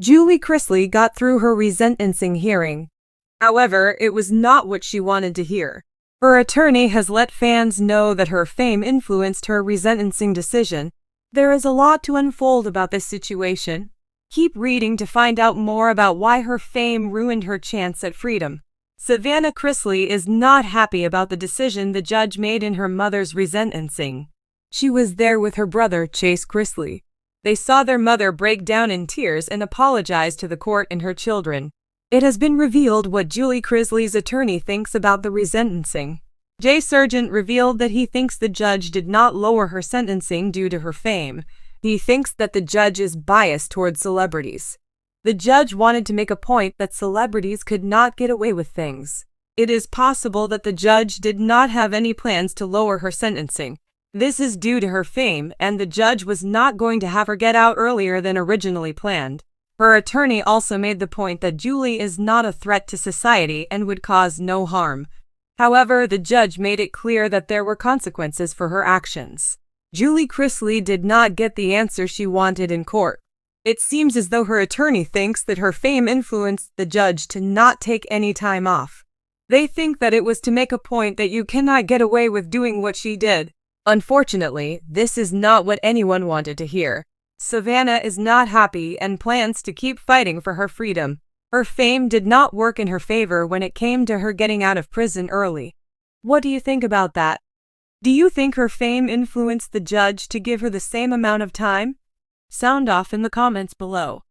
Julie Chrisley got through her resentencing hearing. However, it was not what she wanted to hear. Her attorney has let fans know that her fame influenced her resentencing decision. There is a lot to unfold about this situation. Keep reading to find out more about why her fame ruined her chance at freedom. Savannah Chrisley is not happy about the decision the judge made in her mother's resentencing. She was there with her brother, Chase Chrisley. They saw their mother break down in tears and apologize to the court and her children. It has been revealed what Julie Chrisley's attorney thinks about the resentencing. Jay Sargent revealed that he thinks the judge did not lower her sentencing due to her fame. He thinks that the judge is biased towards celebrities. The judge wanted to make a point that celebrities could not get away with things. It is possible that the judge did not have any plans to lower her sentencing. This is due to her fame, and the judge was not going to have her get out earlier than originally planned. Her attorney also made the point that Julie is not a threat to society and would cause no harm. However, the judge made it clear that there were consequences for her actions. Julie Chrisley did not get the answer she wanted in court. It seems as though her attorney thinks that her fame influenced the judge to not take any time off. They think that it was to make a point that you cannot get away with doing what she did. Unfortunately, this is not what anyone wanted to hear. Savannah is not happy and plans to keep fighting for her freedom. Her fame did not work in her favor when it came to her getting out of prison early. What do you think about that? Do you think her fame influenced the judge to give her the same amount of time? Sound off in the comments below.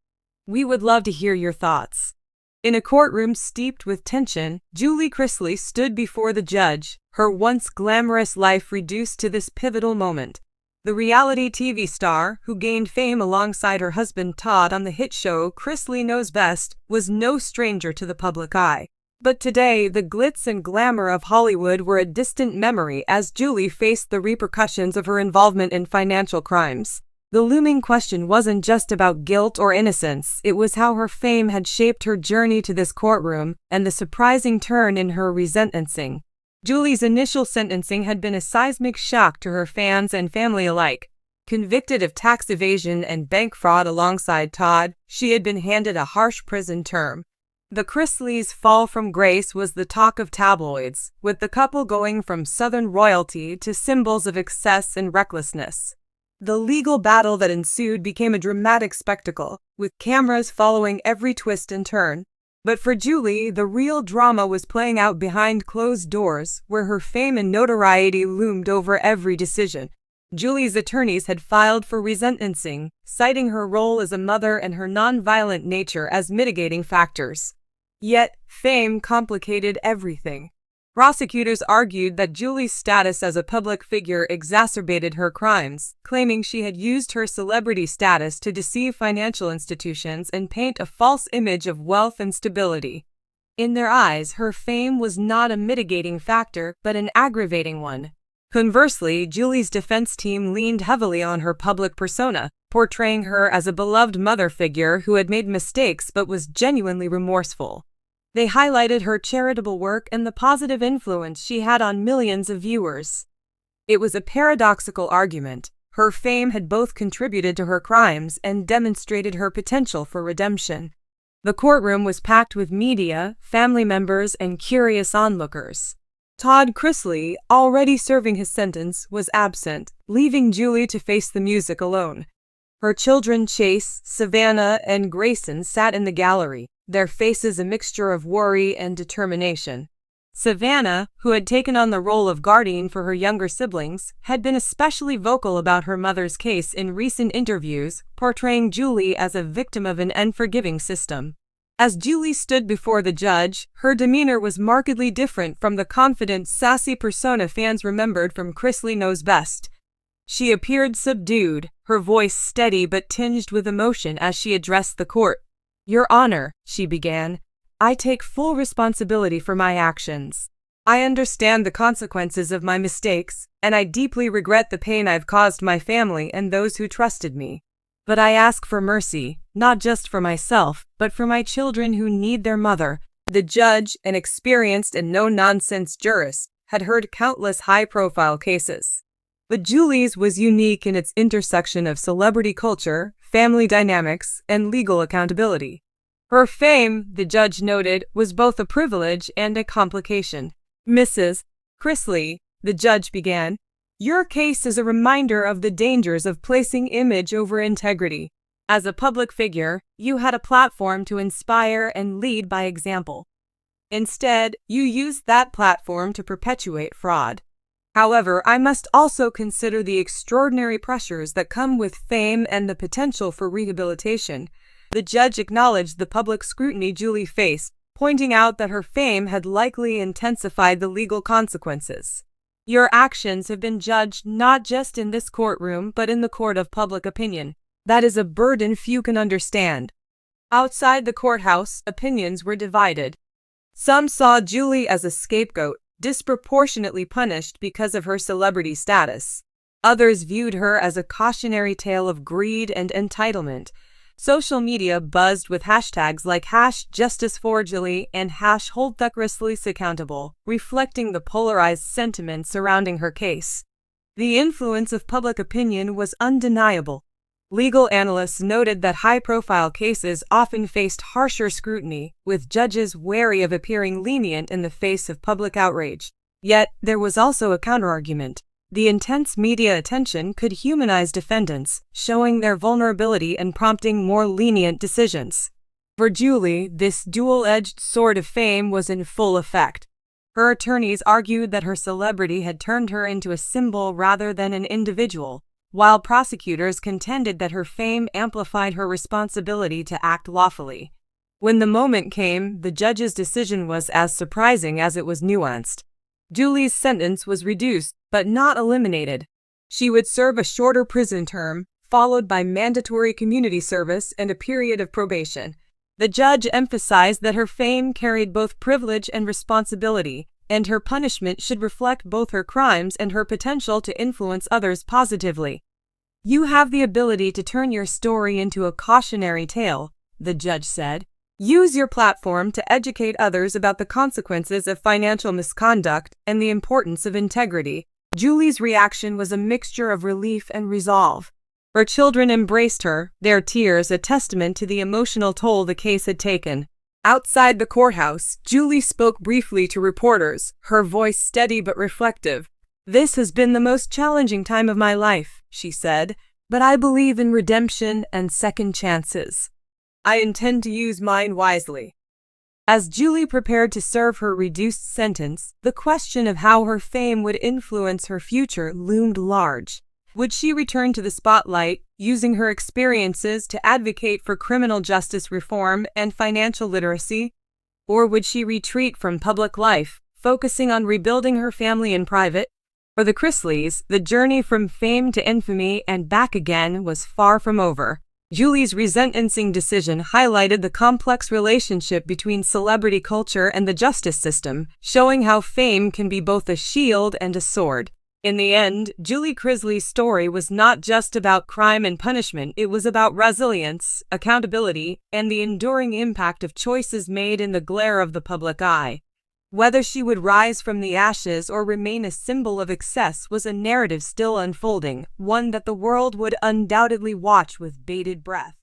We would love to hear your thoughts. In a courtroom steeped with tension, Julie Chrisley stood before the judge, her once glamorous life reduced to this pivotal moment. The reality TV star, who gained fame alongside her husband Todd on the hit show Chrisley Knows Best, was no stranger to the public eye. But today, the glitz and glamour of Hollywood were a distant memory as Julie faced the repercussions of her involvement in financial crimes. The looming question wasn't just about guilt or innocence, it was how her fame had shaped her journey to this courtroom and the surprising turn in her resentencing. Julie's initial sentencing had been a seismic shock to her fans and family alike. Convicted of tax evasion and bank fraud alongside Todd, she had been handed a harsh prison term. The Chrisleys' fall from grace was the talk of tabloids, with the couple going from Southern royalty to symbols of excess and recklessness. The legal battle that ensued became a dramatic spectacle, with cameras following every twist and turn. But for Julie, the real drama was playing out behind closed doors, where her fame and notoriety loomed over every decision. Julie's attorneys had filed for resentencing, citing her role as a mother and her non-violent nature as mitigating factors. Yet, fame complicated everything. Prosecutors argued that Julie's status as a public figure exacerbated her crimes, claiming she had used her celebrity status to deceive financial institutions and paint a false image of wealth and stability. In their eyes, her fame was not a mitigating factor, but an aggravating one. Conversely, Julie's defense team leaned heavily on her public persona, portraying her as a beloved mother figure who had made mistakes but was genuinely remorseful. They highlighted her charitable work and the positive influence she had on millions of viewers. It was a paradoxical argument. Her fame had both contributed to her crimes and demonstrated her potential for redemption. The courtroom was packed with media, family members, and curious onlookers. Todd Chrisley, already serving his sentence, was absent, leaving Julie to face the music alone. Her children Chase, Savannah, and Grayson sat in the gallery, their faces a mixture of worry and determination. Savannah, who had taken on the role of guardian for her younger siblings, had been especially vocal about her mother's case in recent interviews, portraying Julie as a victim of an unforgiving system. As Julie stood before the judge, her demeanor was markedly different from the confident, sassy persona fans remembered from Chrisley Knows Best. She appeared subdued, her voice steady but tinged with emotion as she addressed the court. "Your Honor," she began, "I take full responsibility for my actions. I understand the consequences of my mistakes, and I deeply regret the pain I've caused my family and those who trusted me. But I ask for mercy, not just for myself, but for my children who need their mother." The judge, an experienced and no-nonsense jurist, had heard countless high-profile cases. But Julie's was unique in its intersection of celebrity culture, family dynamics, and legal accountability. Her fame, the judge noted, was both a privilege and a complication. Mrs. Chrisley, the judge began, your case is a reminder of the dangers of placing image over integrity. As a public figure, you had a platform to inspire and lead by example. Instead, you used that platform to perpetuate fraud. However, I must also consider the extraordinary pressures that come with fame and the potential for rehabilitation. The judge acknowledged the public scrutiny Julie faced, pointing out that her fame had likely intensified the legal consequences. Your actions have been judged not just in this courtroom but in the court of public opinion. That is a burden few can understand. Outside the courthouse, opinions were divided. Some saw Julie as a scapegoat, disproportionately punished because of her celebrity status. Others viewed her as a cautionary tale of greed and entitlement. Social media buzzed with hashtags like #JusticeForJulie and #HoldTheChrisleys accountable, reflecting the polarized sentiment surrounding her case. The influence of public opinion was undeniable. Legal analysts noted that high-profile cases often faced harsher scrutiny, with judges wary of appearing lenient in the face of public outrage. Yet, there was also a counterargument. The intense media attention could humanize defendants, showing their vulnerability and prompting more lenient decisions. For Julie, this dual-edged sword of fame was in full effect. Her attorneys argued that her celebrity had turned her into a symbol rather than an individual, while prosecutors contended that her fame amplified her responsibility to act lawfully. When the moment came, the judge's decision was as surprising as it was nuanced. Julie's sentence was reduced, but not eliminated. She would serve a shorter prison term, followed by mandatory community service and a period of probation. The judge emphasized that her fame carried both privilege and responsibility, and her punishment should reflect both her crimes and her potential to influence others positively. You have the ability to turn your story into a cautionary tale, the judge said. Use your platform to educate others about the consequences of financial misconduct and the importance of integrity. Julie's reaction was a mixture of relief and resolve. Her children embraced her, their tears a testament to the emotional toll the case had taken. Outside the courthouse, Julie spoke briefly to reporters, her voice steady but reflective. This has been the most challenging time of my life, she said, but I believe in redemption and second chances. I intend to use mine wisely. As Julie prepared to serve her reduced sentence, the question of how her fame would influence her future loomed large. Would she return to the spotlight, using her experiences to advocate for criminal justice reform and financial literacy? Or would she retreat from public life, focusing on rebuilding her family in private? For the Chrisleys, the journey from fame to infamy and back again was far from over. Julie's resentencing decision highlighted the complex relationship between celebrity culture and the justice system, showing how fame can be both a shield and a sword. In the end, Julie Chrisley's story was not just about crime and punishment, it was about resilience, accountability, and the enduring impact of choices made in the glare of the public eye. Whether she would rise from the ashes or remain a symbol of excess was a narrative still unfolding, one that the world would undoubtedly watch with bated breath.